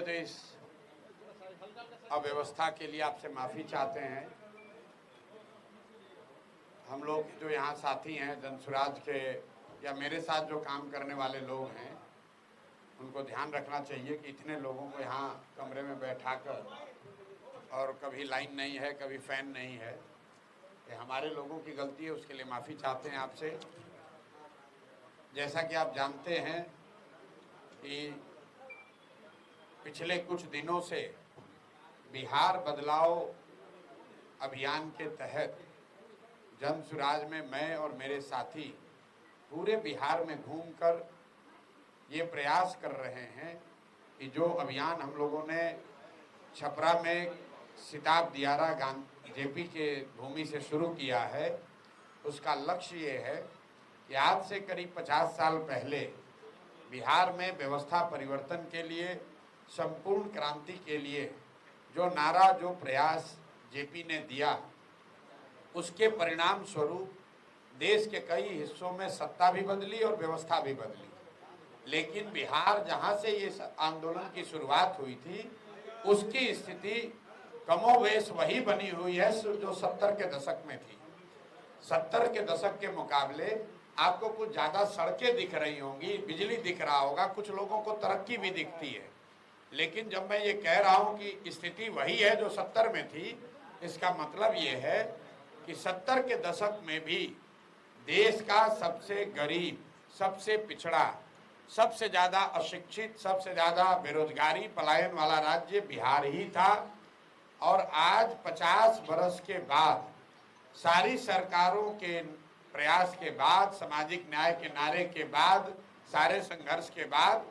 तो इस अव्यवस्था के लिए आपसे माफ़ी चाहते हैं। हम लोग जो यहाँ साथी हैं जनसुराज के या मेरे साथ जो काम करने वाले लोग हैं, उनको ध्यान रखना चाहिए कि इतने लोगों को यहाँ कमरे में बैठाकर, और कभी लाइन नहीं है, कभी फ़ैन नहीं है, ये हमारे लोगों की गलती है। उसके लिए माफ़ी चाहते हैं आपसे। जैसा कि आप जानते हैं कि पिछले कुछ दिनों से बिहार बदलाव अभियान के तहत जनसुराज में मैं और मेरे साथी पूरे बिहार में घूमकर ये प्रयास कर रहे हैं कि जो अभियान हम लोगों ने छपरा में सिताब दियारा जेपी के भूमि से शुरू किया है, उसका लक्ष्य ये है कि आज से करीब 50 साल पहले बिहार में व्यवस्था परिवर्तन के लिए, संपूर्ण क्रांति के लिए जो नारा, जो प्रयास जेपी ने दिया, उसके परिणाम स्वरूप देश के कई हिस्सों में सत्ता भी बदली और व्यवस्था भी बदली। लेकिन बिहार जहां से ये आंदोलन की शुरुआत हुई थी, उसकी स्थिति कमोवेश वही बनी हुई है जो 70 के दशक में थी। 70 के दशक के मुकाबले आपको कुछ ज़्यादा सड़कें दिख रही होंगी, बिजली दिख रहा होगा, कुछ लोगों को तरक्की भी दिखती है। लेकिन जब मैं ये कह रहा हूँ कि स्थिति वही है जो 70 में थी, इसका मतलब ये है कि 70 के दशक में भी देश का सबसे गरीब, सबसे पिछड़ा, सबसे ज़्यादा अशिक्षित, सबसे ज़्यादा बेरोजगारी, पलायन वाला राज्य बिहार ही था। और आज 50 बरस के बाद, सारी सरकारों के प्रयास के बाद, सामाजिक न्याय के नारे के बाद, सारे संघर्ष के बाद,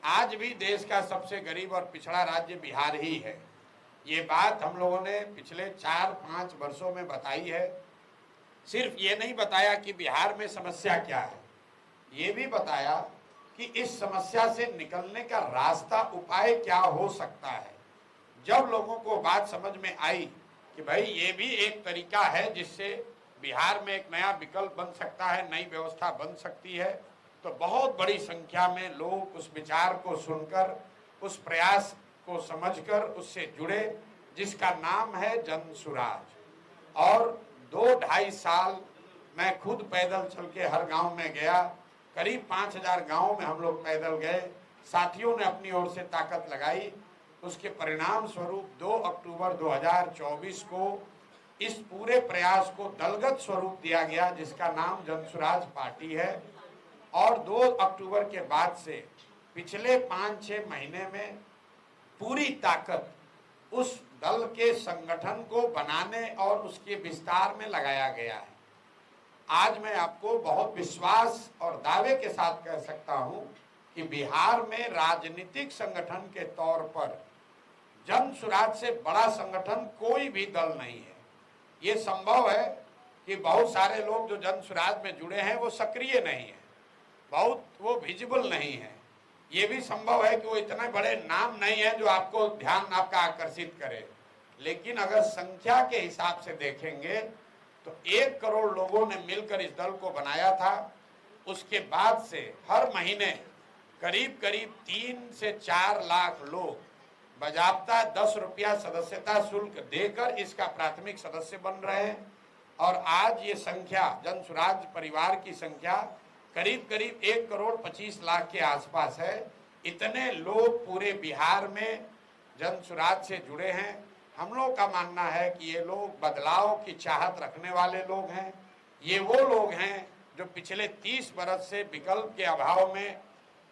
आज भी देश का सबसे गरीब और पिछड़ा राज्य बिहार ही है। ये बात हम लोगों ने पिछले 4-5 वर्षों में बताई है। सिर्फ ये नहीं बताया कि बिहार में समस्या क्या है, ये भी बताया कि इस समस्या से निकलने का रास्ता, उपाय क्या हो सकता है। जब लोगों को बात समझ में आई कि भाई ये भी एक तरीका है जिससे बिहार में एक नया विकल्प बन सकता है, नई व्यवस्था बन सकती है, तो बहुत बड़ी संख्या में लोग उस विचार को सुनकर, उस प्रयास को समझकर उससे जुड़े, जिसका नाम है जनसुराज। और 2-2.5 साल मैं खुद पैदल चल के हर गांव में गया। करीब 5000 गांवों में हम लोग पैदल गए। साथियों ने अपनी ओर से ताकत लगाई। उसके परिणाम स्वरूप 2 अक्टूबर 2024 को इस पूरे प्रयास को दलगत स्वरूप दिया गया, जिसका नाम जनसुराज पार्टी है। और 2 अक्टूबर के बाद से पिछले 5-6 महीने में पूरी ताकत उस दल के संगठन को बनाने और उसके विस्तार में लगाया गया है। आज मैं आपको बहुत विश्वास और दावे के साथ कह सकता हूं कि बिहार में राजनीतिक संगठन के तौर पर जनसुराज से बड़ा संगठन कोई भी दल नहीं है। ये संभव है कि बहुत सारे लोग जो जनसुराज में जुड़े हैं वो सक्रिय नहीं है, बहुत वो विजिबल नहीं है। ये भी संभव है कि वो इतने बड़े नाम नहीं है जो आपको ध्यान आपका आकर्षित करे। लेकिन अगर संख्या के हिसाब से देखेंगे तो 1 करोड़ लोगों ने मिलकर इस दल को बनाया था। उसके बाद से हर महीने करीब करीब 3 से 4 लाख लोग बजाबता 10 रुपया सदस्यता शुल्क देकर इसका प्राथमिक सदस्य बन रहे हैं। और आज ये संख्या, जनसुराज परिवार की संख्या करीब करीब 1 करोड़ 25 लाख के आसपास है। इतने लोग पूरे बिहार में जनसुराज से जुड़े हैं। हम लोग का मानना है कि ये लोग बदलाव की चाहत रखने वाले लोग हैं। ये वो लोग हैं जो पिछले 30 बरस से विकल्प के अभाव में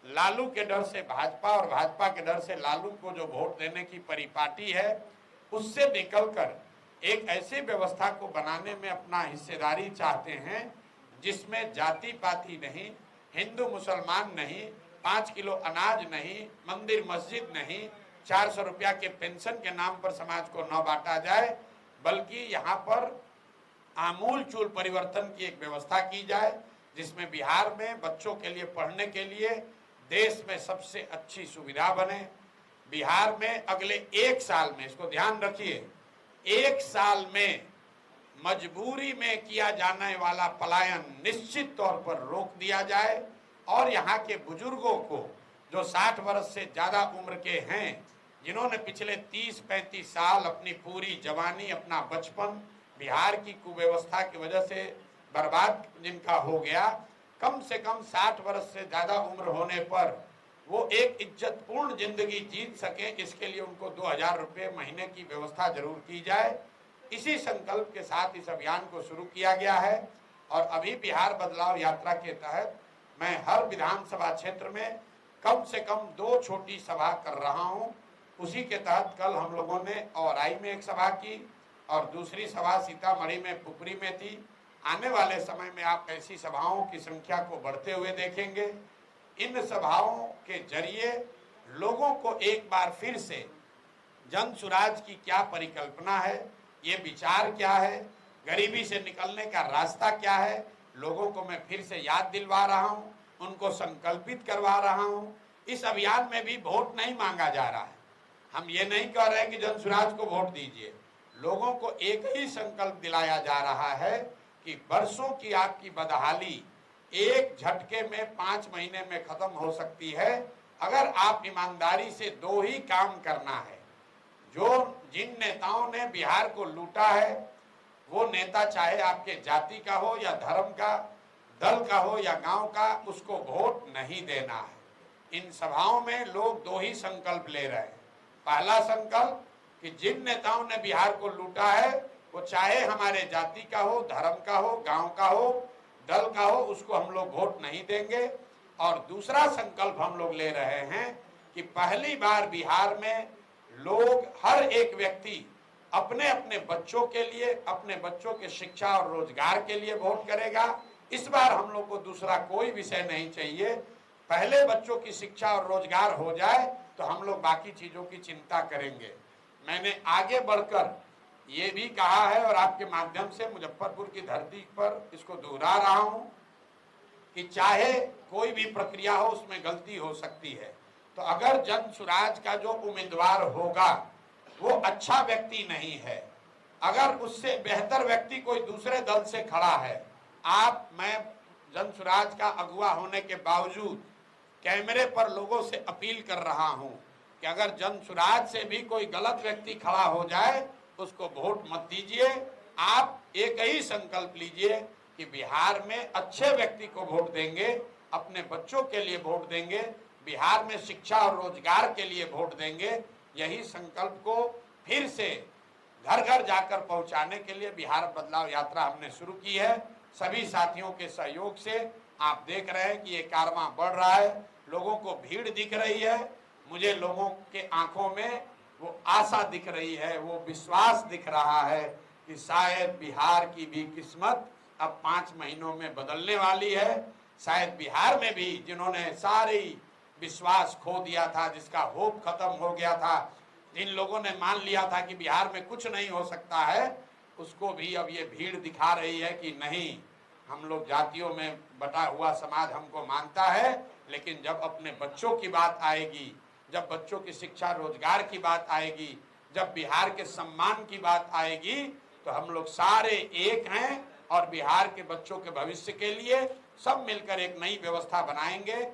लालू के डर से भाजपा और भाजपा के डर से लालू को जो वोट देने की परिपाटी है, उससे निकलकर एक ऐसी व्यवस्था को बनाने में अपना हिस्सेदारी चाहते हैं जिसमें जाति पाति नहीं, हिंदू मुसलमान नहीं, 5 किलो अनाज नहीं, मंदिर मस्जिद नहीं, 400 रुपया के पेंशन के नाम पर समाज को न बांटा जाए, बल्कि यहाँ पर आमूल चूल परिवर्तन की एक व्यवस्था की जाए, जिसमें बिहार में बच्चों के लिए पढ़ने के लिए देश में सबसे अच्छी सुविधा बने। बिहार में अगले 1 साल में, इसको ध्यान रखिए, 1 साल में मजबूरी में किया जाने वाला पलायन निश्चित तौर पर रोक दिया जाए और यहाँ के बुजुर्गों को जो 60 वर्ष से ज़्यादा उम्र के हैं, जिन्होंने पिछले 30-35 साल अपनी पूरी जवानी, अपना बचपन बिहार की कुव्यवस्था की वजह से बर्बाद जिनका हो गया, कम से कम 60 वर्ष से ज़्यादा उम्र होने पर वो एक इज्जतपूर्ण जिंदगी जीत सके, इसके लिए उनको 2000 रुपये महीने की व्यवस्था जरूर की जाए। इसी संकल्प के साथ इस अभियान को शुरू किया गया है और अभी बिहार बदलाव यात्रा के तहत मैं हर विधानसभा क्षेत्र में कम से कम 2 छोटी सभा कर रहा हूं। उसी के तहत कल हम लोगों ने औराई में एक सभा की और दूसरी सभा सीतामढ़ी में पुपरी में थी। आने वाले समय में आप ऐसी सभाओं की संख्या को बढ़ते हुए देखेंगे। इन सभाओं के जरिए लोगों को एक बार फिर से जन सुराज की क्या परिकल्पना है, ये विचार क्या है, गरीबी से निकलने का रास्ता क्या है, लोगों को मैं फिर से याद दिलवा रहा हूँ, उनको संकल्पित करवा रहा हूँ। इस अभियान में भी वोट नहीं मांगा जा रहा है। हम ये नहीं कह रहे कि जन सुराज को वोट दीजिए। लोगों को एक ही संकल्प दिलाया जा रहा है कि वर्षों की आपकी बदहाली एक झटके में 5 महीने में खत्म हो सकती है, अगर आप ईमानदारी से 2 ही काम करना है। जो जिन नेताओं ने बिहार को लूटा है, वो नेता चाहे आपके जाति का हो या धर्म का, दल का हो या गांव का, उसको वोट नहीं देना है। इन सभाओं में लोग 2 ही संकल्प ले रहे हैं। पहला संकल्प कि जिन नेताओं ने बिहार को लूटा है, वो चाहे हमारे जाति का हो, धर्म का हो, गांव का हो, दल का हो, उसको हम लोग वोट नहीं देंगे। और दूसरा संकल्प हम लोग ले रहे हैं कि पहली बार बिहार में लोग, हर एक व्यक्ति अपने अपने बच्चों के लिए, अपने बच्चों के शिक्षा और रोजगार के लिए वोट करेगा। इस बार हम लोग को दूसरा कोई विषय नहीं चाहिए। पहले बच्चों की शिक्षा और रोजगार हो जाए तो हम लोग बाकी चीजों की चिंता करेंगे। मैंने आगे बढ़कर ये भी कहा है और आपके माध्यम से मुजफ्फरपुर की धरती पर इसको दोहरा रहा हूं कि चाहे कोई भी प्रक्रिया हो, उसमें गलती हो सकती है। तो अगर जन सुराज का जो उम्मीदवार होगा वो अच्छा व्यक्ति नहीं है, अगर उससे बेहतर व्यक्ति कोई दूसरे दल से खड़ा है, मैं जन सुराज का अगुवा होने के बावजूद कैमरे पर लोगों से अपील कर रहा हूं कि अगर जन सुराज से भी कोई गलत व्यक्ति खड़ा हो जाए, उसको वोट मत दीजिए। आप एक ही संकल्प लीजिए कि बिहार में अच्छे व्यक्ति को वोट देंगे, अपने बच्चों के लिए वोट देंगे, बिहार में शिक्षा और रोजगार के लिए वोट देंगे। यही संकल्प को फिर से घर घर जाकर पहुंचाने के लिए बिहार बदलाव यात्रा हमने शुरू की है। सभी साथियों के सहयोग से आप देख रहे हैं कि ये कारवां बढ़ रहा है, लोगों को भीड़ दिख रही है। मुझे लोगों के आंखों में वो आशा दिख रही है, वो विश्वास दिख रहा है कि शायद बिहार की भी किस्मत अब 5 महीनों में बदलने वाली है। शायद बिहार में भी जिन्होंने सारी विश्वास खो दिया था, जिसका होप खत्म हो गया था, जिन लोगों ने मान लिया था कि बिहार में कुछ नहीं हो सकता है, उसको भी अब ये भीड़ दिखा रही है कि नहीं, हम लोग जातियों में बटा हुआ समाज हमको मानता है, लेकिन जब अपने बच्चों की बात आएगी, जब बच्चों की शिक्षा रोजगार की बात आएगी, जब बिहार के सम्मान की बात आएगी, तो हम लोग सारे एक हैं और बिहार के बच्चों के भविष्य के लिए सब मिलकर एक नई व्यवस्था बनाएंगे।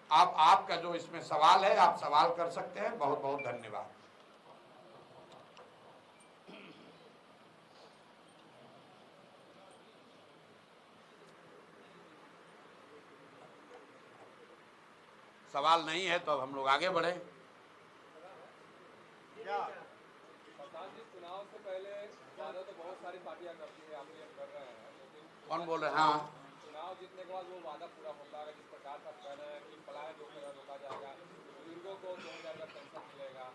आपका जो इसमें सवाल है, आप सवाल कर सकते हैं। बहुत बहुत धन्यवाद। सवाल नहीं है तो अब हम लोग आगे बढ़े। चुनाव से पहले वादा तो बहुत सारी पार्टियां करती है, आप ये कर रहे हैं, कौन बोल रहे हैं? हाँ, चुनाव जीतने के बाद वो वादा पूरा होता है, जिस प्रकार का कहना है कि पलायन रोका जाएगा, बुजुर्गों को 2000 का पेंशन मिलेगा।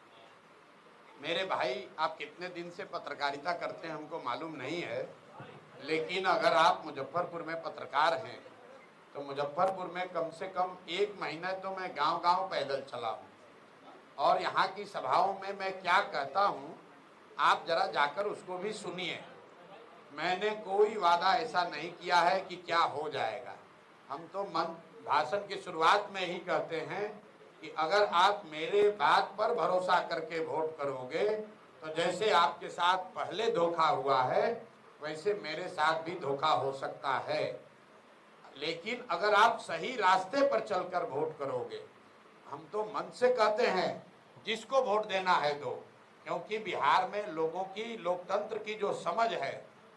मेरे भाई, आप कितने दिन से पत्रकारिता करते हैं हमको मालूम नहीं है, लेकिन अगर आप मुजफ्फरपुर में पत्रकार हैं तो मुजफ्फरपुर में कम से कम 1 महीना तो मैं गांव-गांव पैदल चला हूँ और यहाँ की सभाओं में मैं क्या कहता हूँ आप जरा जाकर उसको भी सुनिए। मैंने कोई वादा ऐसा नहीं किया है कि क्या हो जाएगा। हम तो भाषण की शुरुआत में ही कहते हैं कि अगर आप मेरे बात पर भरोसा करके वोट करोगे तो जैसे आपके साथ पहले धोखा हुआ है वैसे मेरे साथ भी धोखा हो सकता है। लेकिन अगर आप सही रास्ते पर चलकर वोट करोगे, हम तो मन से कहते हैं जिसको वोट देना है दो, क्योंकि बिहार में लोगों की लोकतंत्र की जो समझ है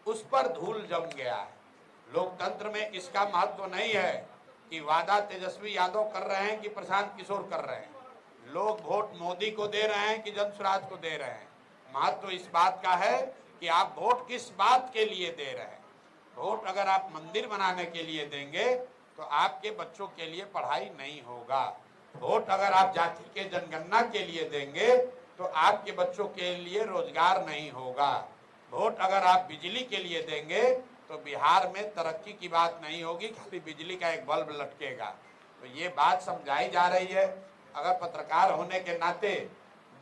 उस पर धूल जम गया है। लोकतंत्र में इसका महत्व नहीं है कि वादा तेजस्वी यादव कर रहे हैं कि प्रशांत किशोर कर रहे हैं। लोग वोट मोदी को दे रहे हैं कि जनसुराज को दे रहे हैं। महत्व इस बात का है कि आप वोट किस बात के लिए दे रहे हैं। वोट अगर आप मंदिर बनाने के लिए देंगे तो आपके बच्चों के लिए पढ़ाई नहीं होगा। वोट अगर आप जाति के जनगणना के लिए देंगे तो आपके बच्चों के लिए रोजगार नहीं होगा। वोट अगर आप बिजली के लिए देंगे तो बिहार में तरक्की की बात नहीं होगी, खाली बिजली का एक बल्ब लटकेगा। तो ये बात समझाई जा रही है। अगर पत्रकार होने के नाते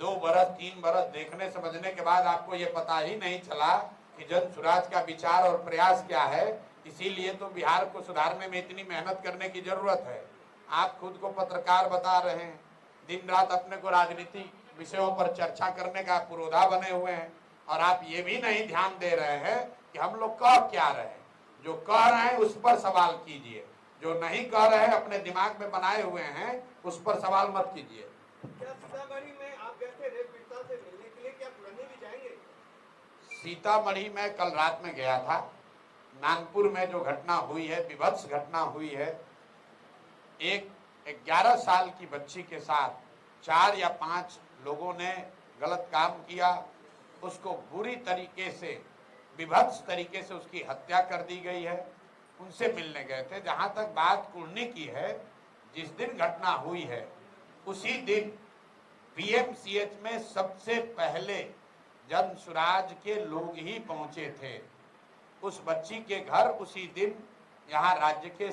2 बरस 3 बरस देखने समझने के बाद आपको ये पता ही नहीं चला कि जनसुराज का विचार और प्रयास क्या है, इसीलिए तो बिहार को सुधारने में इतनी मेहनत करने की जरूरत है। आप खुद को पत्रकार बता रहे हैं, दिन रात अपने को राजनीतिक विषयों पर चर्चा करने का पुरोधा बने हुए हैं, और आप ये भी नहीं ध्यान दे रहे हैं कि हम लोग कह क्या रहे हैं। जो कह रहे हैं उस पर सवाल कीजिए, जो नहीं कह रहे हैं अपने दिमाग में बनाए हुए हैं उस पर सवाल मत कीजिए। क्या सीतामढ़ी में आप गए थे रेप पीड़िता से मिलने के लिए, क्या पुराने भी जाएंगे? सीतामढ़ी में कल रात में गया था। नागपुर में जो घटना हुई है, विभत्स घटना हुई है, एक 11 साल की बच्ची के साथ 4 या 5 लोगों ने गलत काम किया। उसको बुरी तरीके से, विभत्स तरीके से उसकी हत्या कर दी गई है। उनसे मिलने गए थे। जहां तक बात कुर्नी की है, जिस दिन घटना हुई है उसी दिन पीएमसीएच में सबसे पहले जनसुराज के लोग ही पहुंचे थे। उस बच्ची के घर उसी दिन यहाँ राज्य के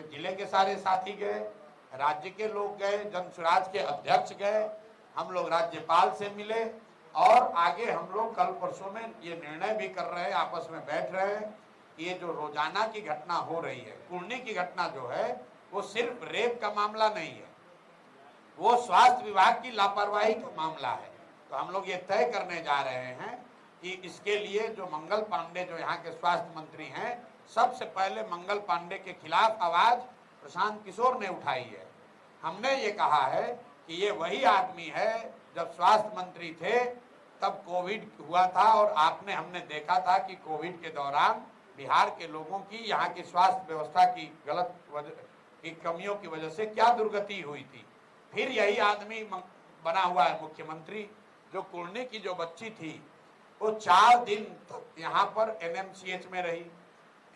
जिले के सारे साथी गए, राज्य के लोग गए, जनसुराज के अध्यक्ष गए, हम लोग राज्यपाल से मिले, और आगे हम लोग कल परसों में ये निर्णय भी कर रहे हैं, आपस में बैठ रहे हैं कि ये जो रोजाना की घटना हो रही है, कुर्नी की घटना जो है, वो सिर्फ रेप का मामला नहीं है, वो स्वास्थ्य विभाग की लापरवाही का मामला है। तो हम लोग ये तय करने जा रहे हैं कि इसके लिए जो मंगल पांडे जो यहाँ के स्वास्थ्य मंत्री हैं, सबसे पहले मंगल पांडे के खिलाफ आवाज प्रशांत किशोर ने उठाई है। हमने ये कहा है कि ये वही आदमी है, जब स्वास्थ्य मंत्री थे तब कोविड हुआ था, और हमने देखा था कि कोविड के दौरान बिहार के लोगों की, यहाँ की स्वास्थ्य व्यवस्था की गलत की कमियों की वजह से क्या दुर्गति हुई थी। फिर यही आदमी बना हुआ है मुख्यमंत्री। जो कुर्नी की जो बच्ची थी वो 4 दिन तक यहाँ पर एनएमसीएच में रही।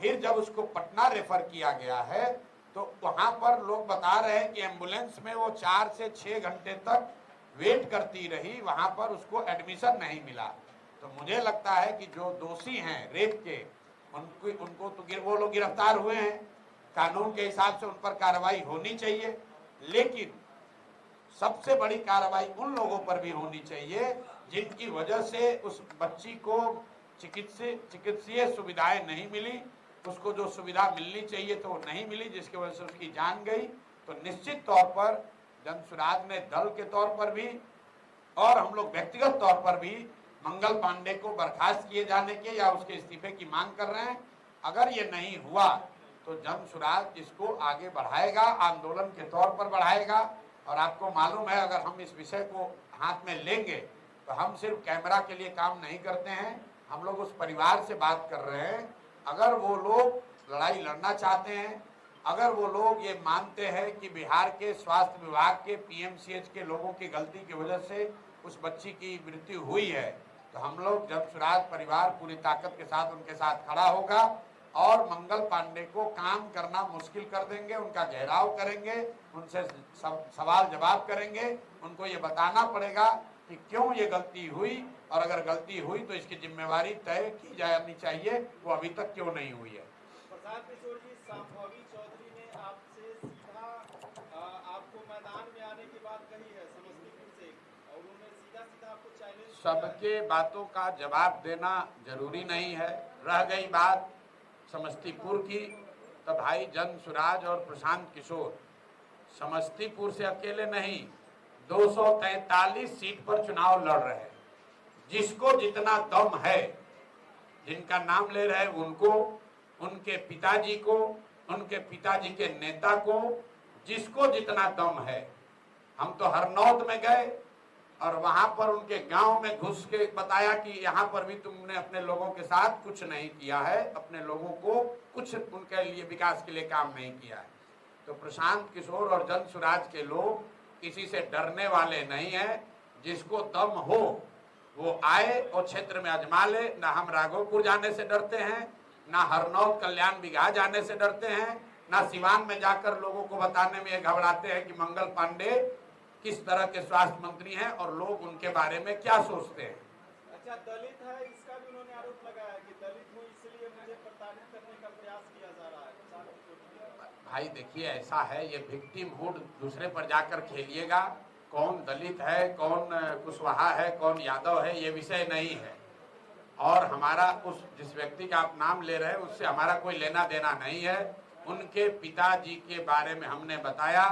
फिर जब उसको पटना रेफर किया गया है तो वहाँ पर लोग बता रहे हैं कि एम्बुलेंस में वो 4 से 6 घंटे तक वेट करती रही, वहाँ पर उसको एडमिशन नहीं मिला। तो मुझे लगता है कि जो दोषी हैं रेप के, उनको तो वो लोग गिरफ्तार हुए हैं, कानून के हिसाब से उन पर कार्रवाई होनी चाहिए, लेकिन सबसे बड़ी कार्रवाई उन लोगों पर भी होनी चाहिए जिनकी वजह से उस बच्ची को चिकित्सीय सुविधाएं नहीं मिली, उसको जो सुविधा मिलनी चाहिए तो वो नहीं मिली, जिसकी वजह से उसकी जान गई। तो निश्चित तौर पर जनसुराज ने दल के तौर पर भी और हम लोग व्यक्तिगत तौर पर भी मंगल पांडे को बर्खास्त किए जाने के या उसके इस्तीफे की मांग कर रहे हैं। अगर ये नहीं हुआ तो जनसुराज इसको आगे बढ़ाएगा, आंदोलन के तौर पर बढ़ाएगा। और आपको मालूम है, अगर हम इस विषय को हाथ में लेंगे तो हम सिर्फ कैमरा के लिए काम नहीं करते हैं, हम लोग उस परिवार से बात कर रहे हैं। अगर वो लोग लड़ाई लड़ना चाहते हैं, अगर वो लोग ये मानते हैं कि बिहार के स्वास्थ्य विभाग के पीएमसीएच के लोगों की गलती की वजह से उस बच्ची की मृत्यु हुई है, तो हम लोग जनसुराज परिवार पूरी ताकत के साथ उनके साथ खड़ा होगा और मंगल पांडे को काम करना मुश्किल कर देंगे, उनका घेराव करेंगे, उनसे सवाल जवाब करेंगे। उनको ये बताना पड़ेगा कि क्यों ये गलती हुई, और अगर गलती हुई तो इसकी जिम्मेवारी तय की जानी चाहिए, वो अभी तक क्यों नहीं हुई है। प्रशांत किशोर जी, संभावी चौधरी ने आपसे सीधा आपको मैदान में आने की बात कही है समस्तीपुर से, और उन्होंने सीधा आपको चैलेंज। सबके बातों का जवाब देना जरूरी नहीं है। रह गई बात समस्तीपुर की, तो भाई जनसुराज और प्रशांत किशोर समस्तीपुर से अकेले नहीं 243 सीट पर चुनाव लड़ रहे हैं। जिसको जितना दम है, जिनका नाम ले रहे हैं उनको, उनके पिताजी को, उनके पिताजी के नेता को, जिसको जितना दम है हम तो हरनौत में गए और वहां पर उनके गांव में घुस के बताया कि यहाँ पर भी तुमने अपने लोगों के साथ कुछ नहीं किया है, अपने लोगों को कुछ उनके लिए विकास के लिए काम नहीं किया है। तो प्रशांत किशोर और जन सुराज के लोग किसी से डरने वाले नहीं है। जिसको दम हो वो आए और क्षेत्र में आजमा ले। ना हम राघोपुर जाने से डरते हैं, ना हरनौत कल्याण बिघा जाने से डरते हैं, ना सिवान में जाकर लोगों को बताने में ये घबराते हैं कि मंगल पांडे किस तरह के स्वास्थ्य मंत्री हैं और लोग उनके बारे में क्या सोचते हैं। अच्छा, दलित है इसका भी उन्होंने आरोप लगाया कि दलित हूँ इसलिए मुझे प्रताड़ित करने का प्रयास किया जा रहा है। भाई देखिए, ऐसा है, ये विक्टिम हुड दूसरे पर जाकर खेलिएगा। कौन दलित है, कौन कुशवाहा है, कौन यादव है, ये विषय नहीं है। और हमारा उस जिस व्यक्ति का आप नाम ले रहे हैं उससे हमारा कोई लेना देना नहीं है। उनके पिताजी के बारे में हमने बताया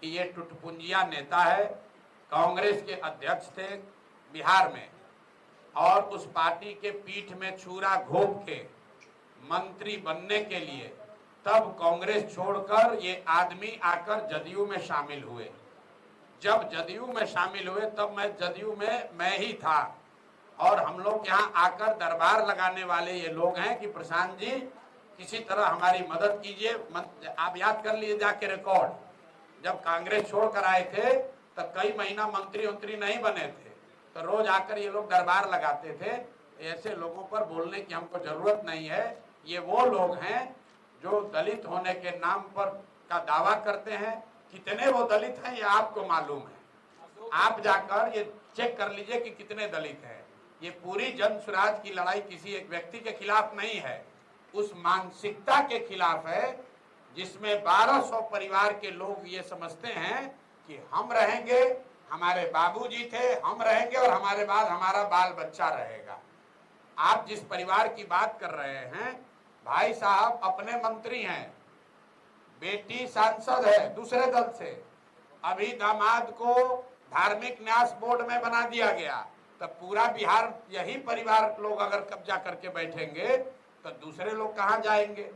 कि ये टुटपुंजिया नेता है, कांग्रेस के अध्यक्ष थे बिहार में, और उस पार्टी के पीठ में छुरा घोंप के मंत्री बनने के लिए तब कांग्रेस छोड़कर ये आदमी आकर जदयू में शामिल हुए। जब जदयू में शामिल हुए तब मैं जदयू में मैं ही था, और हम लोग यहाँ आकर दरबार लगाने वाले ये लोग हैं कि प्रशांत जी किसी तरह हमारी मदद कीजिए। आप याद कर लीजिए जाके रिकॉर्ड, जब कांग्रेस छोड़कर आए थे तब कई महीना मंत्री नहीं बने थे, तो रोज आकर ये लोग दरबार लगाते थे। ऐसे लोगों पर बोलने की हमको जरूरत नहीं है। ये वो लोग हैं जो दलित होने के नाम पर का दावा करते हैं। कितने वो दलित हैं ये आपको मालूम है, आप जाकर ये चेक कर लीजिए कि कितने दलित हैं। ये पूरी जन स्वराज की लड़ाई किसी एक व्यक्ति के खिलाफ नहीं है, उस मानसिकता के खिलाफ है जिसमें 1200 परिवार के लोग ये समझते हैं कि हम रहेंगे, हमारे बाबूजी थे, हम रहेंगे और हमारे बाद हमारा बाल बच्चा रहेगा। आप जिस परिवार की बात कर रहे हैं, भाई साहब अपने मंत्री हैं, बेटी सांसद है दूसरे दल से, अभी दामाद को धार्मिक न्यास बोर्ड में बना दिया गया। तब पूरा बिहार यही परिवार लोग अगर कब्जा करके बैठेंगे तो दूसरे लोग कहां जाएंगे,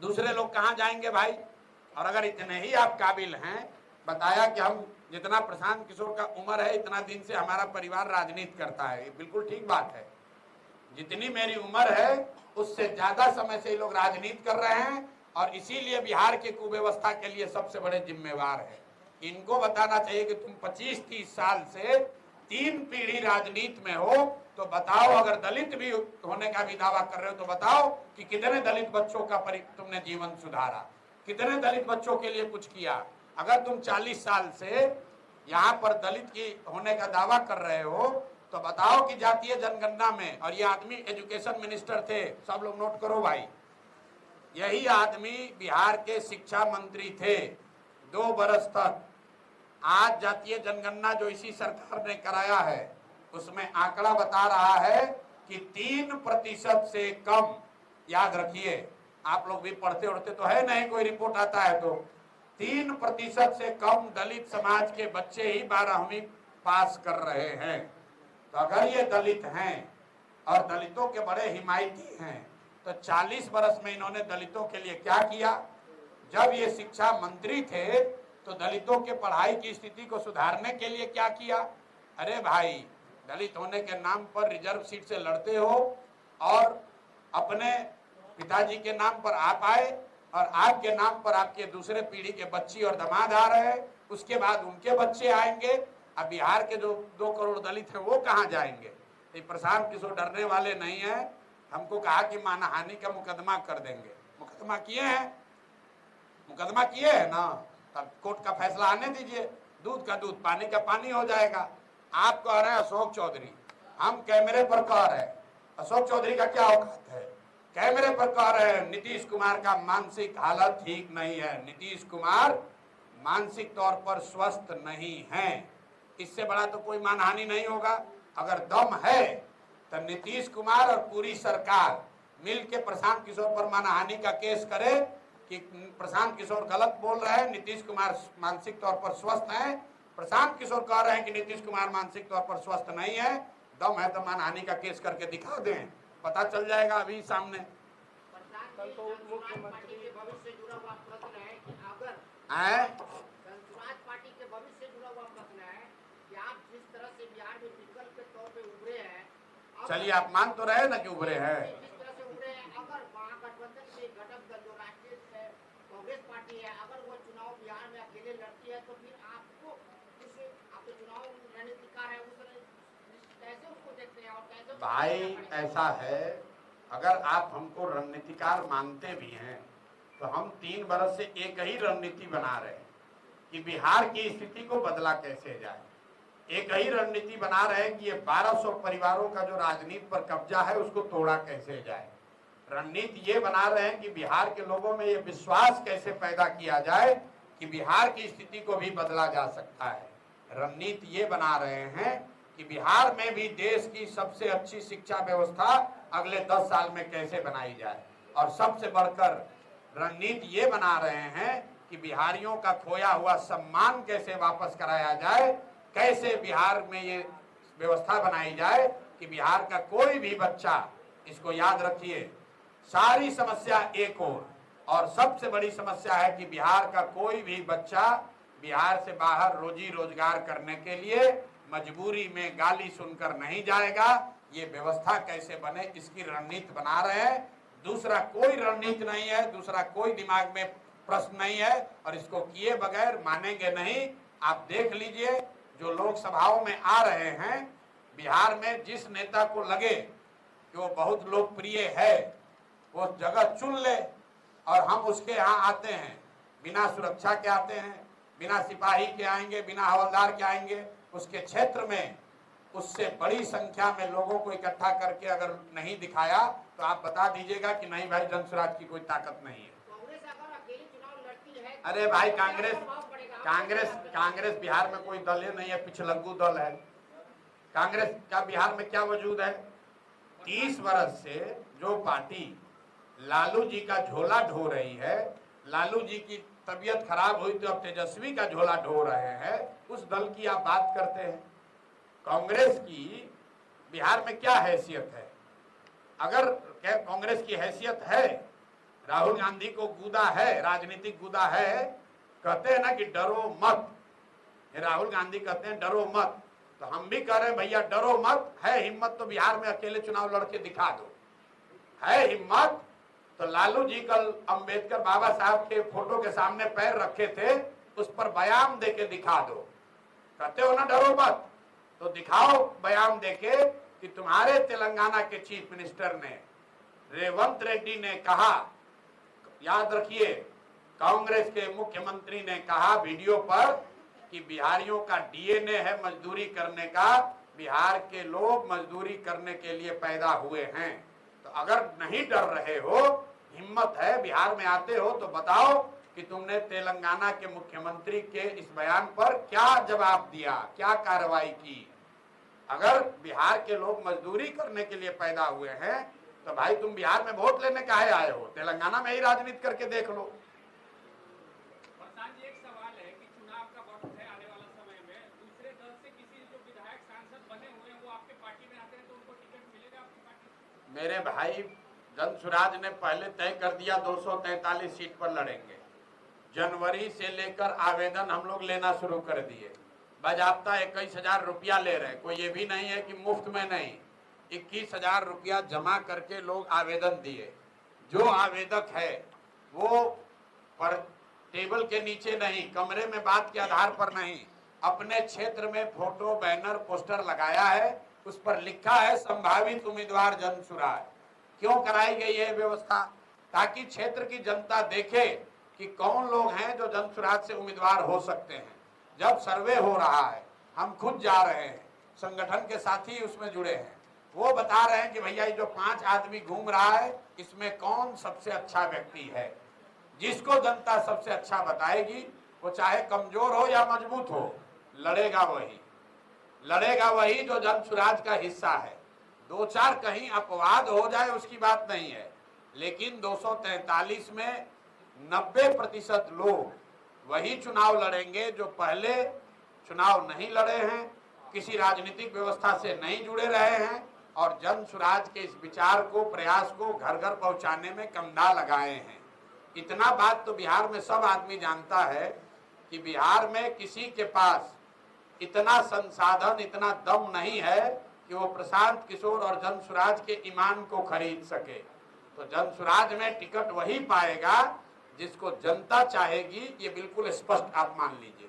दूसरे लोग कहां जाएंगे भाई। और अगर इतने ही आप काबिल हैं, बताया कि हम जितना प्रशांत किशोर का उम्र है इतना दिन से हमारा परिवार राजनीति करता है, बिल्कुल ठीक बात है। जितनी मेरी उम्र है उससे ज्यादा समय से ये लोग राजनीति कर रहे हैं और इसीलिए बिहार के कुव्यवस्था के लिए सबसे बड़े जिम्मेवार है। इनको बताना चाहिए कि तुम 25-30 साल से 3 पीढ़ी राजनीति में हो, तो बताओ, अगर दलित भी होने का भी दावा कर रहे हो तो बताओ कि कितने दलित बच्चों का तुमने जीवन सुधारा, कितने दलित बच्चों के लिए कुछ किया। अगर तुम 40 साल से यहाँ पर दलित की होने का दावा कर रहे हो तो बताओ कि जातीय जनगणना में, और ये आदमी एजुकेशन मिनिस्टर थे, सब लोग नोट करो भाई, यही आदमी बिहार के शिक्षा मंत्री थे 2 बरस तक। आज जातीय जनगणना जो इसी सरकार ने कराया है उसमें आंकड़ा बता रहा है कि 3% से कम, याद रखिए आप लोग भी पढ़ते उड़ते तो है नहीं, कोई रिपोर्ट आता है तो 3% से कम दलित समाज के बच्चे ही 12वीं पास कर रहे हैं। तो अगर ये दलित हैं और दलितों के बड़े हिमायती हैं तो 40 बरस में इन्होंने दलितों के लिए क्या किया। जब ये शिक्षा मंत्री थे तो दलितों के पढ़ाई की स्थिति को सुधारने के लिए क्या किया। अरे भाई, दलित होने के नाम पर रिजर्व सीट से लड़ते हो और अपने पिताजी के नाम पर आप आए और आपके नाम पर आपके दूसरे पीढ़ी के बच्ची और दामाद आ रहे हैं, उसके बाद उनके बच्चे आएंगे। अब बिहार के जो 2 करोड़ दलित हैं वो कहाँ जाएंगे। तो प्रशांत किशोर डरने वाले नहीं है। हमको कहा कि मानहानि का मुकदमा कर देंगे, मुकदमा किए हैं, मुकदमा किए हैं ना, तब कोर्ट का फैसला आने दीजिए, दूध का दूध पानी का पानी हो जाएगा। आप कह रहे हैं अशोक चौधरी, हम कैमरे पर कह रहे हैं, अशोक चौधरी का क्या औकात है, कैमरे पर कह रहे हैं नीतीश कुमार का मानसिक हालत ठीक नहीं है, नीतीश कुमार मानसिक तौर पर स्वस्थ नहीं है। इससे बड़ा तो कोई मानहानि नहीं होगा। अगर दम है तो नीतीश कुमार और पूरी सरकार मिल के प्रशांत किशोर पर मानहानि का केस करे कि प्रशांत किशोर गलत बोल रहे हैं, नीतीश कुमार मानसिक तौर पर स्वस्थ हैं। प्रशांत किशोर कह रहे हैं कि नीतीश कुमार मानसिक तौर पर स्वस्थ नहीं है। दम है तो मानहानि का केस करके दिखा दें, पता चल जाएगा अभी सामने। कल तो मुख्यमंत्री के भविष्य से जुड़ा हुआ प्रश्न है कि अगर संसदीय पार्टी के भविष्य चलिए आप मान तो रहे ना कि उभरे हैं। जिस तरह से उभरे हैं, अगर महागठबंधन के घटक दल जो राष्ट्रीय कांग्रेस पार्टी है, अगर वो चुनाव बिहार में अकेले लड़ती है तो फिर आपको आप तो चुनाव रणनीतिकार है, उस कैसे उसको देखते हैं और कैसे भाई ऐसा है, अगर आप हमको रणनीतिकार मानते भी हैं तो हम 3 बरस से एक ही रणनीति बना रहे हैं कि बिहार की स्थिति को बदला कैसे जाए। एक ही रणनीति बना रहे हैं कि ये 1200 परिवारों का जो राजनीति पर कब्जा है उसको तोड़ा कैसे जाए। रणनीति ये बना रहे हैं कि बिहार के लोगों में ये विश्वास कैसे पैदा किया जाए कि बिहार की स्थिति को भी बदला जा सकता है। रणनीति ये बना रहे हैं कि बिहार में भी देश की सबसे अच्छी शिक्षा व्यवस्था अगले 10 साल में कैसे बनाई जाए। और सबसे बढ़कर रणनीति ये बना रहे हैं कि बिहारियों का खोया हुआ सम्मान कैसे वापस कराया जाए, कैसे बिहार में ये व्यवस्था बनाई जाए कि बिहार का कोई भी बच्चा, इसको याद रखिए, सारी समस्या एक और सबसे बड़ी समस्या है कि बिहार का कोई भी बच्चा बिहार से बाहर रोजी रोजगार करने के लिए मजबूरी में गाली सुनकर नहीं जाएगा। ये व्यवस्था कैसे बने, इसकी रणनीति बना रहे हैं। दूसरा कोई रणनीति नहीं है, दूसरा कोई दिमाग में प्रश्न नहीं है और इसको किए बगैर मानेंगे नहीं। आप देख लीजिए, जो लोकसभाओं में आ रहे हैं, बिहार में जिस नेता को लगे कि वो बहुत लोकप्रिय है, वो जगह चुन ले और हम उसके यहाँ आते हैं। बिना सुरक्षा के आते हैं, बिना सिपाही के आएंगे, बिना हवलदार के आएंगे। उसके क्षेत्र में उससे बड़ी संख्या में लोगों को इकट्ठा करके अगर नहीं दिखाया तो आप बता दीजिएगा कि नहीं भाई, जनसुराज की कोई ताकत नहीं है। अरे भाई, कांग्रेस बिहार में कोई दल ही नहीं है, पिछलग्गू दल है। कांग्रेस का बिहार में क्या वजूद है? 30 वर्ष से जो पार्टी लालू जी का झोला ढो रही है, लालू जी की तबीयत खराब हुई तो अब तेजस्वी का झोला ढो रहे हैं, उस दल की आप बात करते हैं। कांग्रेस की बिहार में क्या हैसियत है? अगर कांग्रेस की हैसियत है, राहुल गांधी को गुदा है, राजनीतिक गुदा है, कहते हैं ना कि डरो मत, राहुल गांधी कहते हैं डरो मत, तो हम भी कह रहे हैं भैया डरो मत। है हिम्मत तो बिहार में अकेले चुनाव लड़के दिखा दो। है हिम्मत तो लालू जी कल अंबेडकर बाबा साहब के फोटो के सामने पैर रखे थे, उस पर बयान देके दिखा दो। कहते हो ना डरो मत, तो दिखाओ बयान देके कि तुम्हारे तेलंगाना के चीफ मिनिस्टर ने, रेवंत रेड्डी ने कहा, याद रखिए, कांग्रेस के मुख्यमंत्री ने कहा वीडियो पर कि बिहारियों का डीएनए है मजदूरी करने का, बिहार के लोग मजदूरी करने के लिए पैदा हुए हैं। तो अगर नहीं डर रहे हो, हिम्मत है, बिहार में आते हो, तो बताओ कि तुमने तेलंगाना के मुख्यमंत्री के इस बयान पर क्या जवाब दिया, क्या कार्रवाई की। अगर बिहार के लोग मजदूरी करने के लिए पैदा हुए हैं तो भाई तुम बिहार में वोट लेने काहे आए हो? तेलंगाना में ही राजनीति करके देख लो। एक सवाल है कि चुनाव का वक्त है, आने वाला समय में दूसरे दल से किसी जो विधायक सांसद बने हुए हैं वो आपके पार्टी में आते हैं तो उनको टिकट मिलेगा आपकी पार्टी? मेरे भाई, जनसुराज ने पहले तय कर दिया 243 सीट पर लड़ेंगे। जनवरी से लेकर आवेदन हम लोग लेना शुरू कर दिए। बाजाबता 21,000 रुपया ले रहे हैं, कोई ये भी नहीं है कि मुफ्त में नहीं। 21,000 रुपया जमा करके लोग आवेदन दिए। जो आवेदक है वो पर टेबल के नीचे नहीं, कमरे में बात के आधार पर नहीं, अपने क्षेत्र में फोटो, बैनर, पोस्टर लगाया है, उस पर लिखा है संभावित उम्मीदवार जनसुराज। क्यों कराई गई है व्यवस्था? ताकि क्षेत्र की जनता देखे कि कौन लोग हैं जो जनसुराज से उम्मीदवार हो सकते हैं। जब सर्वे हो रहा है, हम खुद जा रहे हैं, संगठन के साथी उसमें जुड़े हैं, वो बता रहे हैं कि भैया ये जो 5 आदमी घूम रहा है, इसमें कौन सबसे अच्छा व्यक्ति है। जिसको जनता सबसे अच्छा बताएगी, वो चाहे कमजोर हो या मजबूत हो, लड़ेगा वही जो जनसुराज का हिस्सा है। 2-4 कहीं अपवाद हो जाए उसकी बात नहीं है, लेकिन 243 में 90% लोग वही चुनाव लड़ेंगे जो पहले चुनाव नहीं लड़े हैं, किसी राजनीतिक व्यवस्था से नहीं जुड़े रहे हैं और जनसुराज के इस विचार को, प्रयास को घर घर पहुंचाने में कमदा लगाए हैं। इतना बात तो बिहार में सब आदमी जानता है कि बिहार में किसी के पास इतना संसाधन, इतना दम नहीं है कि कि वो प्रशांत किशोर और जनसुराज के ईमान को खरीद सके। तो जनसुराज में टिकट वही पाएगा जिसको जनता चाहेगी, ये बिल्कुल स्पष्ट आप मान लीजिए।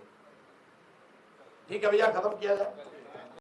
ठीक है भैया, खत्म किया जाए।